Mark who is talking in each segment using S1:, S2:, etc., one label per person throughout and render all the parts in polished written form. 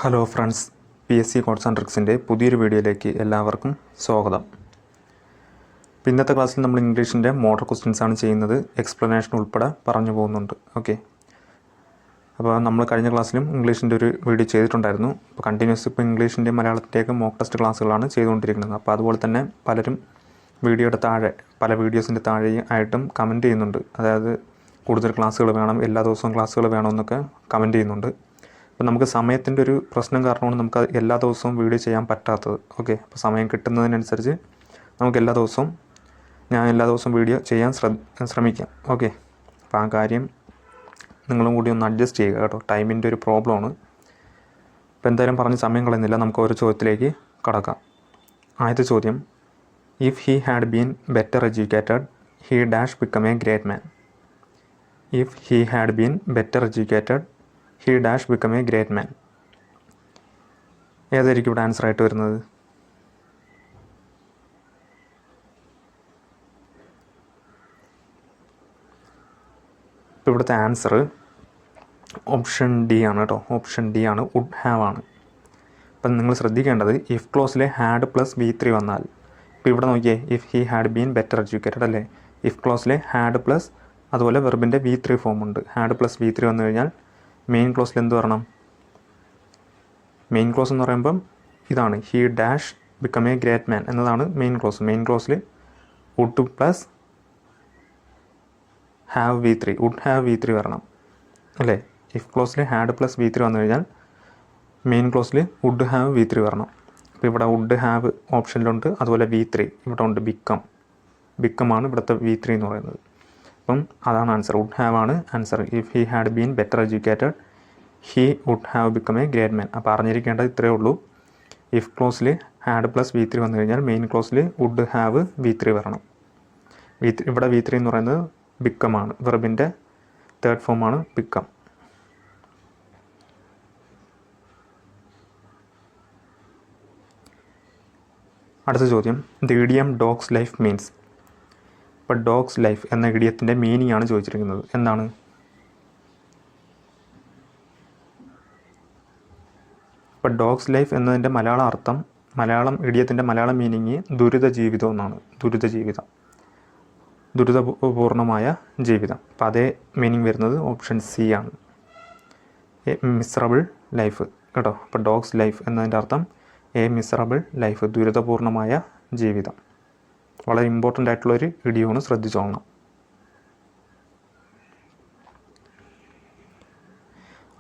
S1: Hello friends, PSC codes and ട്രിക്സിൻ്റെ പുതിയൊരു വീഡിയോയിലേക്ക് എല്ലാവർക്കും സ്വാഗതം. ഇന്നത്തെ ക്ലാസ്സിൽ നമ്മൾ ഇംഗ്ലീഷിൻ്റെ മോഡൽ ക്വസ്റ്റ്യൻസ് ആണ് ചെയ്യുന്നത്. എക്സ്പ്ലനേഷൻ ഉൾപ്പെടെ പറഞ്ഞു പോകുന്നുണ്ട്. ഓക്കെ, അപ്പോൾ നമ്മൾ കഴിഞ്ഞ ക്ലാസ്സിലും ഇംഗ്ലീഷിൻ്റെ ഒരു വീഡിയോ ചെയ്തിട്ടുണ്ടായിരുന്നു. അപ്പോൾ കണ്ടിന്യൂസ് ഇപ്പോൾ ഇംഗ്ലീഷിൻ്റെ മലയാളത്തിൻ്റെയൊക്കെ മോക്ക് ടെസ്റ്റ് ക്ലാസ്സുകളാണ് ചെയ്തുകൊണ്ടിരിക്കുന്നത്. അപ്പോൾ അതുപോലെ തന്നെ പലരും വീഡിയോയുടെ താഴെ പല വീഡിയോസിൻ്റെ താഴെ ആയിട്ടും കമൻറ്റ് ചെയ്യുന്നുണ്ട്. അതായത് കൂടുതൽ ക്ലാസ്സുകൾ വേണം, എല്ലാ ദിവസവും ക്ലാസ്സുകൾ വേണമെന്നൊക്കെ കമൻറ്റ് ചെയ്യുന്നുണ്ട്. അപ്പോൾ നമുക്ക് സമയത്തിൻ്റെ ഒരു പ്രശ്നം കാരണമാണ് നമുക്ക് എല്ലാ ദിവസവും വീഡിയോ ചെയ്യാൻ പറ്റാത്തത്. ഓക്കെ, അപ്പോൾ സമയം കിട്ടുന്നതിനനുസരിച്ച് നമുക്ക് എല്ലാ ദിവസവും വീഡിയോ ചെയ്യാൻ ശ്രമിക്കാം. ഓക്കെ, അപ്പോൾ ആ കാര്യം നിങ്ങളും കൂടി ഒന്ന് അഡ്ജസ്റ്റ് ചെയ്യുക കേട്ടോ. ടൈമിൻ്റെ ഒരു പ്രോബ്ലമാണ്. അപ്പോൾ എന്തായാലും പറഞ്ഞ് സമയം കളയുന്നില്ല, നമുക്ക് ഒരു ചോദ്യത്തിലേക്ക് കടക്കാം. ആദ്യത്തെ ചോദ്യം, if he had been better educated he dash become a great man. If he had been better educated he dash become a great മാൻ. ഏതായിരിക്കും ഇവിടെ ആൻസർ ആയിട്ട് വരുന്നത്? ഇപ്പോൾ ഇവിടുത്തെ ആൻസർ ഓപ്ഷൻ ഡി ആണ് കേട്ടോ. ഓപ്ഷൻ ഡി ആണ്, വുഡ് ഹാവ് ആണ്. അപ്പം നിങ്ങൾ ശ്രദ്ധിക്കേണ്ടത് ഇഫ് ക്ലോസിലെ ഹാഡ് പ്ലസ് V3 വന്നാൽ, ഇപ്പോൾ ഇവിടെ നോക്കിയേ, if he had been better educated അല്ലേ. ഇഫ് ക്ലോസിലെ ഹാഡ് പ്ലസ് അതുപോലെ വെർബിൻ്റെ V3 ഫോം ഉണ്ട്. ഹാഡ് പ്ലസ് V3 വന്നു കഴിഞ്ഞാൽ മെയിൻ ക്ലോസിൽ എന്ത് വരണം? മെയിൻ ക്ലോസ് എന്ന് പറയുമ്പം ഇതാണ്, he dash become a great man എന്നതാണ് മെയിൻ ക്ലോസ്. മെയിൻ ക്ലോസിൽ would plus have V3, would have V3 വരണം അല്ലേ. ഇഫ് ക്ലോസിൽ ഹാഡ് പ്ലസ് V3 വന്നു കഴിഞ്ഞാൽ മെയിൻ ക്ലോസിൽ വുഡ് ഹാവ് V3 വരണം. അപ്പോൾ ഇവിടെ വുഡ് ഹാവ് ഓപ്ഷനിലുണ്ട്, അതുപോലെ V3 ഇവിടെ ഉണ്ട്, ബിക്കം ആണ് ഇവിടുത്തെ V3 എന്ന് പറയുന്നത്. അപ്പം അതാണ് ആൻസർ, വുഡ് ഹാവ് ആണ് answer. If he had been better educated he would have become a great man. അപ്പോൾ അറിഞ്ഞിരിക്കേണ്ടത് ഇത്രയേ ഉള്ളൂ. ഇഫ് ക്ലോസിൽ ഹാഡ് പ്ലസ് V3 വന്നു കഴിഞ്ഞാൽ മെയിൻ ക്ലോസിൽ വുഡ് ഹാവ് V3 വരണം. ഇവിടെ V3 എന്ന് പറയുന്നത് ബിക്കം ആണ്, വെർബിൻ്റെ തേർഡ് ഫോമാണ് ബിക്കം. അടുത്ത ചോദ്യം, the idiom dogs life means. ഇപ്പോൾ ഡോഗ്സ് ലൈഫ് എന്ന ഇഡിയത്തിൻ്റെ മീനിങ് ആണ് ചോദിച്ചിരിക്കുന്നത്. എന്താണ്? ഇപ്പോൾ ഡോഗ്സ് ലൈഫ് എന്നതിൻ്റെ മലയാള അർത്ഥം, ഇഡിയത്തിൻ്റെ മലയാളം മീനിങ് ദുരിത ജീവിതം എന്നാണ്. ദുരിതപൂർണമായ ജീവിതം. അപ്പോൾ അതേ മീനിങ് വരുന്നത് ഓപ്ഷൻ സി ആണ്, എ മിസറബിൾ ലൈഫ് കേട്ടോ. അപ്പോൾ ഡോഗ്സ് ലൈഫ് എന്നതിൻ്റെ അർത്ഥം എ മിസറബിൾ ലൈഫ്, ദുരിതപൂർണമായ ജീവിതം. വളരെ ഇമ്പോർട്ടൻ്റ് ആയിട്ടുള്ളൊരു ഇഡിയമാണ്, ശ്രദ്ധിച്ചോളണം.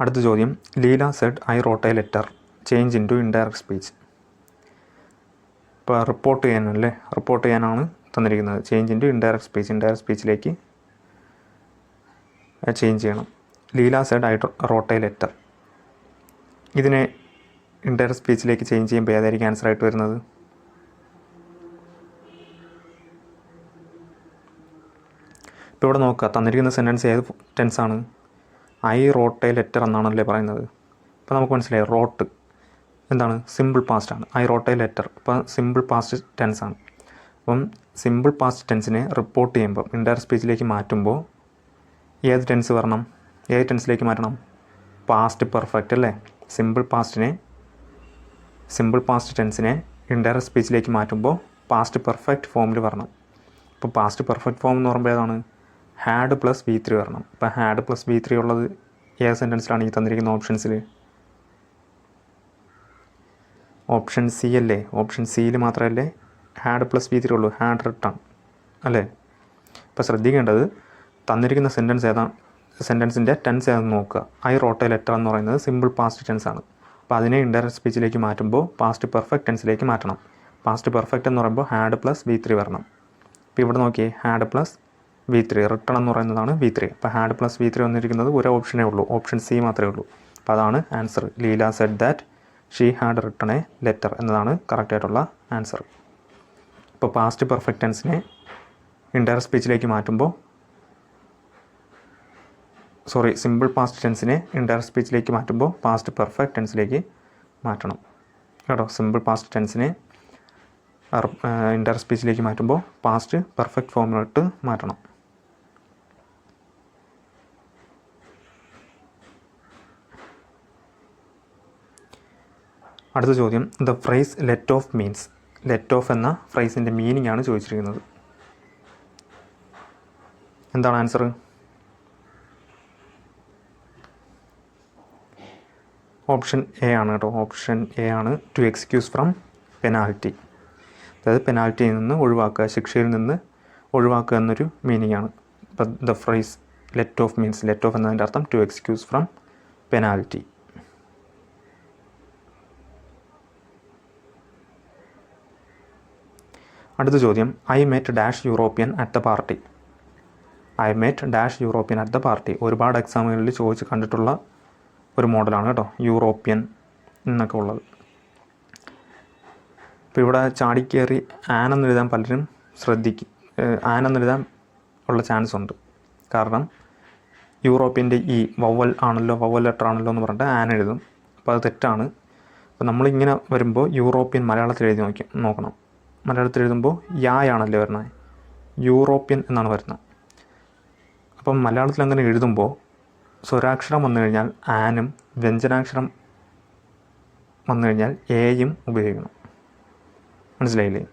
S1: അടുത്ത ചോദ്യം, Leela said I wrote a letter change into indirect speech. ഇപ്പോൾ റിപ്പോർട്ട് ചെയ്യാനാണ് തന്നിരിക്കുന്നത്. ചേഞ്ച് ഇൻ ടു ഇൻഡയറക്റ്റ് സ്പീച്ചിലേക്ക് ചേഞ്ച് ചെയ്യണം. Leela said I wrote a letter, ഇതിനെ ഇൻഡയറക്റ്റ് സ്പീച്ചിലേക്ക് ചേഞ്ച് ചെയ്യുമ്പോൾ ഏതായിരിക്കും ആൻസർ ആയിട്ട് വരുന്നത്? ഇപ്പോൾ ഇവിടെ നോക്കുക, തന്നിരിക്കുന്ന സെൻറ്റൻസ് ഏത് ടെൻസാണ്? ഐ റോട്ട് എ ലെറ്റർ എന്നാണല്ലേ പറയുന്നത്. ഇപ്പോൾ നമുക്ക് മനസ്സിലായി, റോട്ട് എന്താണ്? സിമ്പിൾ പാസ്റ്റ് ആണ്. ഐ റോട്ട് എ ലെറ്റർ ഇപ്പോൾ സിമ്പിൾ പാസ്റ്റ് ടെൻസ് ആണ്. അപ്പം സിമ്പിൾ പാസ്റ്റ് ടെൻസിനെ റിപ്പോർട്ട് ചെയ്യുമ്പോൾ ഇൻഡയറക്റ്റ് സ്പീച്ചിലേക്ക് മാറ്റുമ്പോൾ ഏത് ടെൻസ് വരണം? ഏത് ടെൻസിലേക്ക് മാറ്റണം? പാസ്റ്റ് പെർഫെക്റ്റ് അല്ലേ. സിമ്പിൾ പാസ്റ്റ് ടെൻസിനെ ഇൻഡയറക്റ്റ് സ്പീച്ചിലേക്ക് മാറ്റുമ്പോൾ പാസ്റ്റ് പെർഫെക്റ്റ് ഫോമിൽ വരണം. ഇപ്പോൾ പാസ്റ്റ് പെർഫെക്റ്റ് ഫോം എന്ന് പറയുമ്പോൾ ഏതാണ്? ഹാഡ് പ്ലസ് V3 വരണം. ഇപ്പോൾ ഹാഡ് പ്ലസ് V3 ഉള്ളത് ഏത് സെൻറ്റൻസിലാണ് ഈ തന്നിരിക്കുന്ന ഓപ്ഷൻസിൽ? ഓപ്ഷൻ സി അല്ലേ. ഓപ്ഷൻ സിയിൽ മാത്രമല്ലേ ഹാഡ് പ്ലസ് V3 ഉള്ളൂ, ഹാഡ് റിട്ടൺ അല്ലേ. ഇപ്പോൾ ശ്രദ്ധിക്കേണ്ടത് തന്നിരിക്കുന്ന സെൻറ്റൻസിൻ്റെ ടെൻസ് ഏതെന്ന് നോക്കുക. ഐ റോട്ട് എ ലെറ്റർ എന്ന് പറയുന്നത് സിമ്പിൾ പാസ്റ്റ് ടെൻസ് ആണ്. അപ്പോൾ അതിനെ ഇൻഡയറക്റ്റ് സ്പീച്ചിലേക്ക് മാറ്റുമ്പോൾ പാസ്റ്റ് പെർഫെക്റ്റ് ടെൻസിലേക്ക് മാറ്റണം. പാസ്റ്റ് പെർഫെക്റ്റ് എന്ന് പറയുമ്പോൾ ഹാഡ് പ്ലസ് V3 വരണം. ഇപ്പോൾ ഇവിടെ നോക്കിയേ, ഹാഡ് പ്ലസ് V3, റിട്ടൺ എന്ന് പറയുന്നതാണ് V3. അപ്പോൾ ഹാഡ് പ്ലസ് V3 വന്നിരിക്കുന്നത് ഒരു ഓപ്ഷനേ ഉള്ളൂ, ഓപ്ഷൻ സി മാത്രമേ ഉള്ളൂ. അപ്പോൾ അതാണ് answer. Leela said that she had written A letter എന്നതാണ് കറക്റ്റായിട്ടുള്ള ആൻസർ. ഇപ്പോൾ പാസ്റ്റ് പെർഫെക്റ്റ് ടെൻസിനെ ഇൻഡയറക്റ്റ് സ്പീച്ചിലേക്ക് മാറ്റുമ്പോൾ, സിമ്പിൾ പാസ്റ്റ് ടെൻസിനെ ഇൻഡയറക്റ്റ് സ്പീച്ചിലേക്ക് മാറ്റുമ്പോൾ പാസ്റ്റ് പെർഫെക്റ്റ് ടെൻസിലേക്ക് മാറ്റണം കേട്ടോ. സിമ്പിൾ പാസ്റ്റ് ടെൻസിനെ ഇൻഡയറക്റ്റ് സ്പീച്ചിലേക്ക് മാറ്റുമ്പോൾ പാസ്റ്റ് പെർഫെക്റ്റ് ഫോമിലോട്ട് മാറ്റണം. അടുത്ത ചോദ്യം, the phrase let of means. Let of എന്ന ഫ്രേസിൻ്റെ മീനിങ് ആണ് ചോദിച്ചിരിക്കുന്നത്. എന്താണ് ആൻസർ? ഓപ്ഷൻ എ ആണ് കേട്ടോ. ഓപ്ഷൻ എ ആണ്, ടു എക്സ്ക്യൂസ് ഫ്രം പെനാൽറ്റി. അതായത് പെനാൽറ്റിയിൽ നിന്ന് ഒഴിവാക്കുക, ശിക്ഷയിൽ നിന്ന് ഒഴിവാക്കുക എന്നൊരു മീനിങ് ആണ്. ഇപ്പം the phrase let of means, let of എന്നതിൻ്റെ അർത്ഥം ടു എക്സ്ക്യൂസ് ഫ്രം പെനാൽറ്റി. അടുത്ത ചോദ്യം, I met dash European at the party. I met dash European at the party ഒരുപാട് എക്സാമുകളിൽ ചോദിച്ച് കണ്ടിട്ടുള്ള ഒരു മോഡലാണ് കേട്ടോ, യൂറോപ്യൻ എന്നൊക്കെ ഉള്ളത്. ഇപ്പോൾ ഇവിടെ ചാടിക്കയറി ആനെന്നെഴുതാൻ പലരും ശ്രദ്ധിക്കും. ആനെന്നെഴുതാൻ ഉള്ള ചാൻസ് ഉണ്ട്. കാരണം യൂറോപ്യൻ്റെ ഈ വവൽ ആണല്ലോ, വവൽ ലെറ്റർ ആണല്ലോ എന്ന് പറഞ്ഞിട്ട് ആൻ എഴുതും. അപ്പോൾ അത് തെറ്റാണ്. അപ്പോൾ നമ്മളിങ്ങനെ വരുമ്പോൾ യൂറോപ്യൻ മലയാളത്തിൽ എഴുതി നോക്കണം. മലയാളത്തിൽ എഴുതുമ്പോൾ യായാണല്ലോ വരുന്നത്, യൂറോപ്യൻ എന്നാണ് വരുന്നത്. അപ്പം മലയാളത്തിൽ അങ്ങനെ എഴുതുമ്പോൾ സ്വരാക്ഷരം വന്നു കഴിഞ്ഞാൽ ആനും വ്യഞ്ജനാക്ഷരം വന്നു കഴിഞ്ഞാൽ എയും ഉപയോഗിക്കണം. മനസ്സിലായില്ലേ?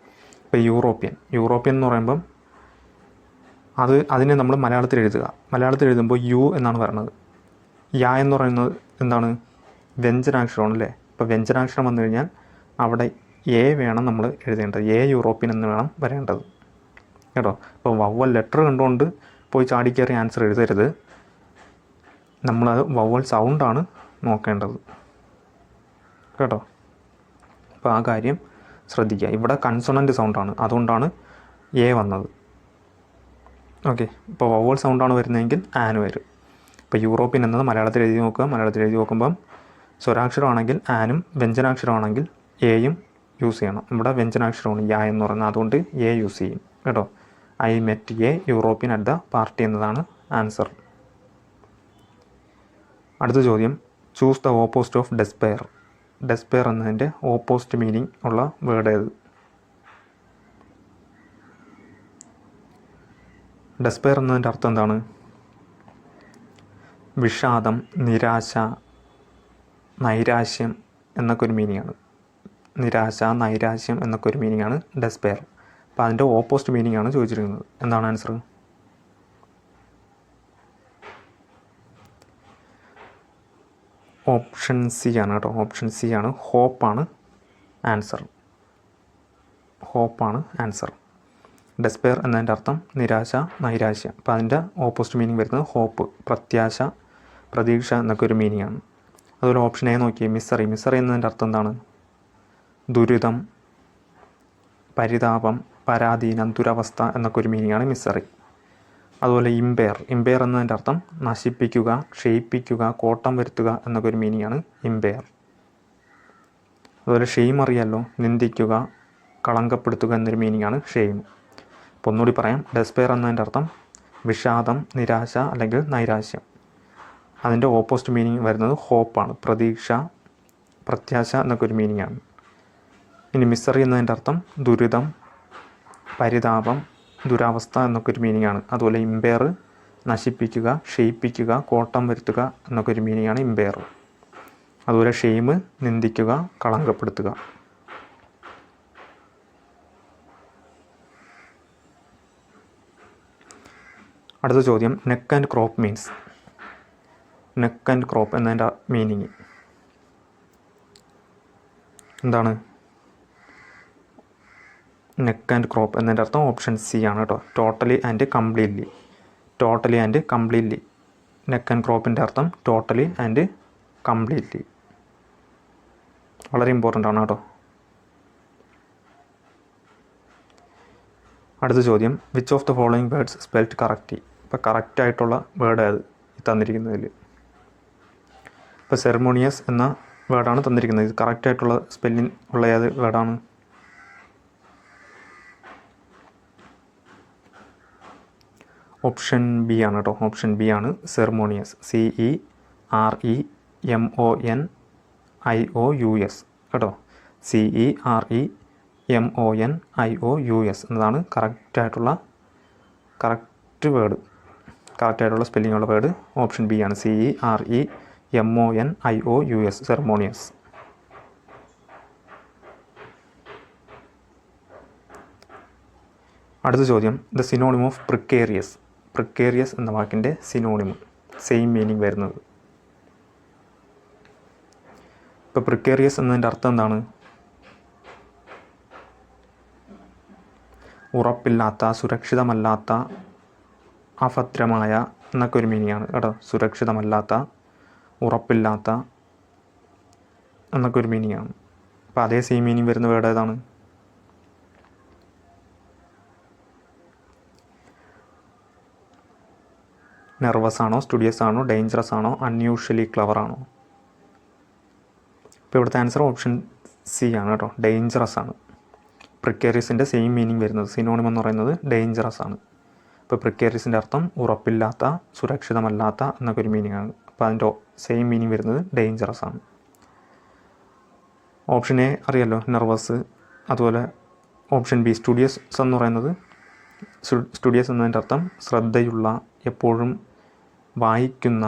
S1: ഇപ്പോൾ യൂറോപ്യൻ എന്ന് പറയുമ്പം അതിനെ നമ്മൾ മലയാളത്തിൽ എഴുതുക. മലയാളത്തിൽ എഴുതുമ്പോൾ യു എന്നാണ് പറയുന്നത്. യാ എന്ന് പറയുന്നത് എന്താണ്? വ്യഞ്ജനാക്ഷരമാണ് അല്ലേ? ഇപ്പോൾ വ്യഞ്ജനാക്ഷരം വന്നു കഴിഞ്ഞാൽ അവിടെ എ വേണം നമ്മൾ എഴുതേണ്ടത്. എ യൂറോപ്യൻ എന്ന് വേണം വരേണ്ടത് കേട്ടോ. ഇപ്പോൾ വവ്വൽ ലെറ്റർ കണ്ടുകൊണ്ട് പോയി ചാടിക്കയറി ആൻസർ എഴുതരുത്. നമ്മളത് വവ്വൽ സൗണ്ടാണ് നോക്കേണ്ടത് കേട്ടോ. അപ്പോൾ ആ കാര്യം ശ്രദ്ധിക്കുക. ഇവിടെ കൺസോണൻ്റ് സൗണ്ടാണ്, അതുകൊണ്ടാണ് എ വന്നത്. ഓക്കെ, ഇപ്പോൾ വവ്വൽ സൗണ്ടാണ് വരുന്നതെങ്കിൽ ആന് വരും. ഇപ്പോൾ യൂറോപ്യൻ എന്നത് മലയാളത്തിൽ എഴുതി നോക്കുക. മലയാളത്തിൽ എഴുതി നോക്കുമ്പം സ്വരാക്ഷരമാണെങ്കിൽ ആനും വ്യഞ്ജനാക്ഷരമാണെങ്കിൽ എയും യൂസ് ചെയ്യണം. ഇവിടെ വ്യഞ്ജനാക്ഷരമാണ് യാ എന്ന് പറയുന്നത്, അതുകൊണ്ട് എ യൂസ് ചെയ്യും കേട്ടോ. I met A European at the party എന്നതാണ് ആൻസർ. അടുത്ത ചോദ്യം, choose the opposite of despair. Despair എന്നതിൻ്റെ ഓപ്പോസിറ്റ് മീനിങ് ഉള്ള വേർഡ് ഏത്? ഡെസ്പെയർ എന്നതിൻ്റെ അർത്ഥം എന്താണ്? വിഷാദം, നിരാശ, നൈരാശ്യം എന്നൊക്കെ ഒരു മീനിങ്ങാണ്. നിരാശ, നൈരാശ്യം എന്നൊക്കെ ഒരു മീനിങ്ങാണ് ഡെസ്പെയർ. അപ്പോൾ അതിൻ്റെ ഓപ്പോസിറ്റ് മീനിങ് ആണ് ചോദിച്ചിരിക്കുന്നത്. എന്താണ് ആൻസർ? ഓപ്ഷൻ സി ആണ് കേട്ടോ. ഓപ്ഷൻ സി ആണ്, ഹോപ്പാണ് ആൻസർ. ഹോപ്പാണ് ആൻസർ. ഡെസ്പെയർ എന്നതിൻ്റെ അർത്ഥം നിരാശ, നൈരാശ്യം. അപ്പോൾ അതിൻ്റെ ഓപ്പോസിറ്റ് മീനിങ് വരുന്നത് ഹോപ്പ്, പ്രത്യാശ, പ്രതീക്ഷ എന്നൊക്കെ ഒരു മീനിങ് ആണ്. അതുപോലെ ഓപ്ഷൻ എ നോക്കിയേ, മിസറി. മിസറി എന്നതിൻ്റെ അർത്ഥം എന്താണ്? ദുരിതം, പരിതാപം, പരാധീനം, ദുരവസ്ഥ എന്നൊക്കെ ഒരു മീനിങ് ആണ് മിസറി. അതുപോലെ ഇമ്പയർ. ഇമ്പയർ എന്നതിൻ്റെ അർത്ഥം നശിപ്പിക്കുക, ക്ഷയിപ്പിക്കുക, കോട്ടം വരുത്തുക എന്നൊക്കെ ഒരു മീനിങ് ആണ് ഇമ്പയർ. അതുപോലെ ഷെയിം അറിയാമല്ലോ, നിന്ദിക്കുക, കളങ്കപ്പെടുത്തുക എന്നൊരു മീനിങ് ആണ് ഷെയിം. അപ്പോൾ ഒന്നുകൂടി പറയാം, ഡെസ്പെയർ എന്നതിൻ്റെ അർത്ഥം വിഷാദം, നിരാശ അല്ലെങ്കിൽ നൈരാശ്യം. അതിൻ്റെ ഓപ്പോസിറ്റ് മീനിങ് വരുന്നത് ഹോപ്പാണ്, പ്രതീക്ഷ, പ്രത്യാശ എന്നൊക്കെ ഒരു മീനിങ് ആണ്. ഇനി മിസറി എന്നതിൻ്റെ അർത്ഥം ദുരിതം, പരിതാപം, ദുരവസ്ഥ എന്നൊക്കെ ഒരു മീനിങ് ആണ്. അതുപോലെ ഇമ്പയർ നശിപ്പിക്കുക, ക്ഷയിപ്പിക്കുക, കോട്ടം വരുത്തുക എന്നൊക്കെ ഒരു മീനിങ് ആണ് ഇമ്പയർ. അതുപോലെ ഷെയിം നിന്ദിക്കുക, കളങ്കപ്പെടുത്തുക. അടുത്ത ചോദ്യം, neck and crop means. Neck and crop എന്നതിൻ്റെ മീനിങ് എന്താണ്? നെക്ക് ആൻഡ് ക്രോപ്പ് എന്നതിൻ്റെ അർത്ഥം ഓപ്ഷൻ സി ആണ് കേട്ടോ, totally and completely. Totally and completely. Neck and ക്രോപ്പിൻ്റെ അർത്ഥം ടോട്ടലി ആൻഡ് കംപ്ലീറ്റ്ലി. വളരെ ഇമ്പോർട്ടൻ്റ് ആണ് കേട്ടോ. അടുത്ത ചോദ്യം, which of the following words spelled correctly. ഇപ്പോൾ കറക്റ്റായിട്ടുള്ള വേർഡ് ഏത് തന്നിരിക്കുന്നതിൽ? ഇപ്പോൾ സെറമോണിയസ് എന്ന വേർഡാണ് തന്നിരിക്കുന്നത്. ഇത് കറക്റ്റായിട്ടുള്ള സ്പെല്ലിംഗ് ഉള്ള ഏത് വേർഡാണ്? ഓപ്ഷൻ ബി ആണ് കേട്ടോ. ഓപ്ഷൻ ബി ആണ് സെറമോണിയസ്. CEREMONIOUS കേട്ടോ. CEREMONIOUS എന്നതാണ് കറക്റ്റായിട്ടുള്ള വേർഡ്. കറക്റ്റായിട്ടുള്ള സ്പെല്ലിംഗ് ഉള്ള വേർഡ് ഓപ്ഷൻ ബി ആണ്. CEREMONIOUS, സെറമോണിയസ്. അടുത്ത ചോദ്യം, ദ സിനോണിം ഓഫ് പ്രിക്കേറിയസ്. പ്രിക്കേറിയസ് എന്ന വാക്കിൻ്റെ സിനോണിം, സെയിം മീനിങ് വരുന്നത്. ഇപ്പോൾ പ്രിക്കേറിയസ് എന്നതിൻ്റെ അർത്ഥം എന്താണ്? ഉറപ്പില്ലാത്ത, സുരക്ഷിതമല്ലാത്ത, അഭദ്രമായ എന്നൊക്കെ ഒരു മീനിങ് ആണ് കേട്ടോ. സുരക്ഷിതമല്ലാത്ത, ഉറപ്പില്ലാത്ത എന്നൊക്കെ ഒരു മീനിങ് ആണ്. അപ്പോൾ അതേ സെയിം മീനിങ് വരുന്ന വേർഡ് ഏതാണ്? നെർവസ് ആണോ, സ്റ്റുഡിയസ് ആണോ, ഡേഞ്ചറസ് ആണോ, അൺയൂഷ്വലി ക്ലവർ ആണോ? ഇപ്പോൾ ഇവിടുത്തെ ആൻസർ ഓപ്ഷൻ സി ആണ് കേട്ടോ, ഡേഞ്ചറസ് ആണ്. പ്രിക്കേറിയസിൻ്റെ സെയിം മീനിങ് വരുന്നത്, സിനോണിം എന്ന് പറയുന്നത് ഡേഞ്ചറസ് ആണ്. ഇപ്പോൾ പ്രിക്കേറിയസിൻ്റെ അർത്ഥം ഉറപ്പില്ലാത്ത, സുരക്ഷിതമല്ലാത്ത എന്നൊക്കെ ഒരു മീനിങ് ആണ്. അപ്പോൾ അതിൻ്റെ സെയിം മീനിങ് വരുന്നത് ഡേഞ്ചറസ് ആണ്. ഓപ്ഷൻ എ അറിയാലോ, നെർവസ്. അതുപോലെ ഓപ്ഷൻ ബി സ്റ്റുഡിയസ് എന്ന് പറയുന്നത്, സ്റ്റുഡിയസ് എന്നതിൻ്റെ അർത്ഥം ശ്രദ്ധയുള്ള, എപ്പോഴും വായിക്കുന്ന,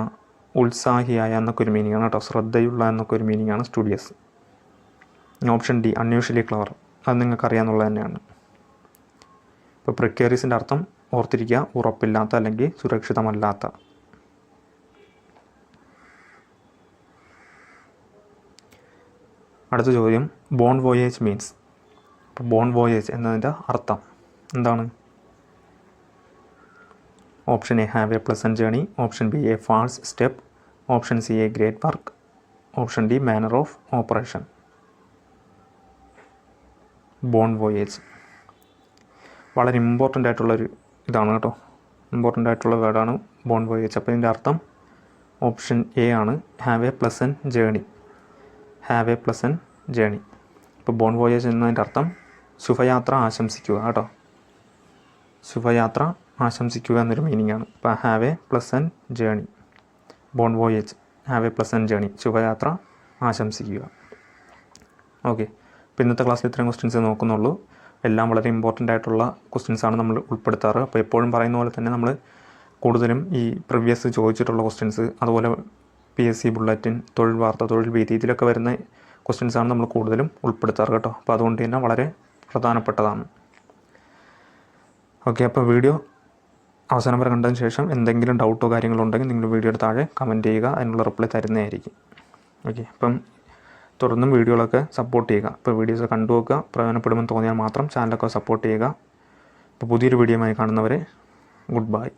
S1: ഉത്സാഹിയായ എന്നൊക്കെ ഒരു മീനിങ് ആണ് കേട്ടോ. ശ്രദ്ധയുള്ള എന്നൊക്കെ ഒരു മീനിങ് ആണ് studious. Option D unusually clever, അത് നിങ്ങൾക്ക് അറിയാമെന്നുള്ളത് തന്നെയാണ്. ഇപ്പോൾ പ്രിക്കേറിയസിൻ്റെ അർത്ഥം ഓർത്തിരിക്കുക, ഉറപ്പില്ലാത്ത അല്ലെങ്കിൽ സുരക്ഷിതമല്ലാത്ത. അടുത്ത ചോദ്യം, ബോൺ വോയേജ് മീൻസ്. ഇപ്പോൾ ബോൺ വോയേജ് എന്നതിൻ്റെ അർത്ഥം എന്താണ്? Option A have a pleasant journey, option B a false step, option C a great work, option D manner of operation. Bon voyage വളരെ ഇമ്പോർട്ടൻ്റ് ആയിട്ടുള്ളൊരു ഇതാണ് കേട്ടോ, ഇമ്പോർട്ടൻ്റ് ആയിട്ടുള്ള വേർഡാണ് ബോൺ വോയേജ്. അപ്പോൾ ഇതിൻ്റെ അർത്ഥം ഓപ്ഷൻ എ ആണ്, have a pleasant journey. Have a pleasant journey. ഇപ്പോൾ ബോൺ വോയേജ് എന്നതിൻ്റെ അർത്ഥം ശുഭയാത്ര ആശംസിക്കുക കേട്ടോ. ശുഭയാത്ര ആശംസിക്കുക എന്നൊരു മീനിങ് ആണ്. ഇപ്പോൾ have a pleasant journey, bon voyage, have a pleasant journey, ശുഭയാത്ര ആശംസിക്കുക. ഓക്കെ, അപ്പോൾ ഇന്നത്തെ ക്ലാസ്സിൽ ഇത്രയും ക്വസ്റ്റ്യൻസ് നോക്കുന്നുള്ളൂ. എല്ലാം വളരെ ഇമ്പോർട്ടൻ്റ് ആയിട്ടുള്ള ക്വസ്റ്റ്യൻസാണ് നമ്മൾ ഉൾപ്പെടുത്താറ്. അപ്പോൾ എപ്പോഴും പറയുന്ന പോലെ തന്നെ നമ്മൾ കൂടുതലും ഈ പ്രീവിയസ് ചോദിച്ചിട്ടുള്ള ക്വസ്റ്റ്യൻസ്, അതുപോലെ PSC ബുള്ളറ്റിൻ, തൊഴിൽ വാർത്ത, തൊഴിൽ വീതി, ഇതിലൊക്കെ വരുന്ന ക്വസ്റ്റ്യൻസാണ് നമ്മൾ കൂടുതലും ഉൾപ്പെടുത്താറ് കേട്ടോ. അപ്പോൾ അതുകൊണ്ട് തന്നെ വളരെ പ്രധാനപ്പെട്ടതാണ്. ഓക്കെ, അപ്പോൾ വീഡിയോ അവസാനം വരെ കണ്ടതിന് ശേഷം എന്തെങ്കിലും ഡൗട്ടോ കാര്യങ്ങളോ ഉണ്ടെങ്കിൽ നിങ്ങൾ വീഡിയോയുടെ താഴെ കമൻറ്റ് ചെയ്യുക, അതിനുള്ള റിപ്ലൈ തരുന്നതായിരിക്കും. ഓക്കെ, അപ്പം തുടർന്നും വീഡിയോകളൊക്കെ സപ്പോർട്ട് ചെയ്യുക. ഇപ്പോൾ വീഡിയോസ് കണ്ടു നോക്കുക, പ്രയോജനപ്പെടുമെന്ന് തോന്നിയാൽ മാത്രം ചാനലൊക്കെ സപ്പോർട്ട് ചെയ്യുക. അപ്പോൾ പുതിയൊരു വീഡിയോയുമായി കാണുന്നവരെ ഗുഡ് ബൈ.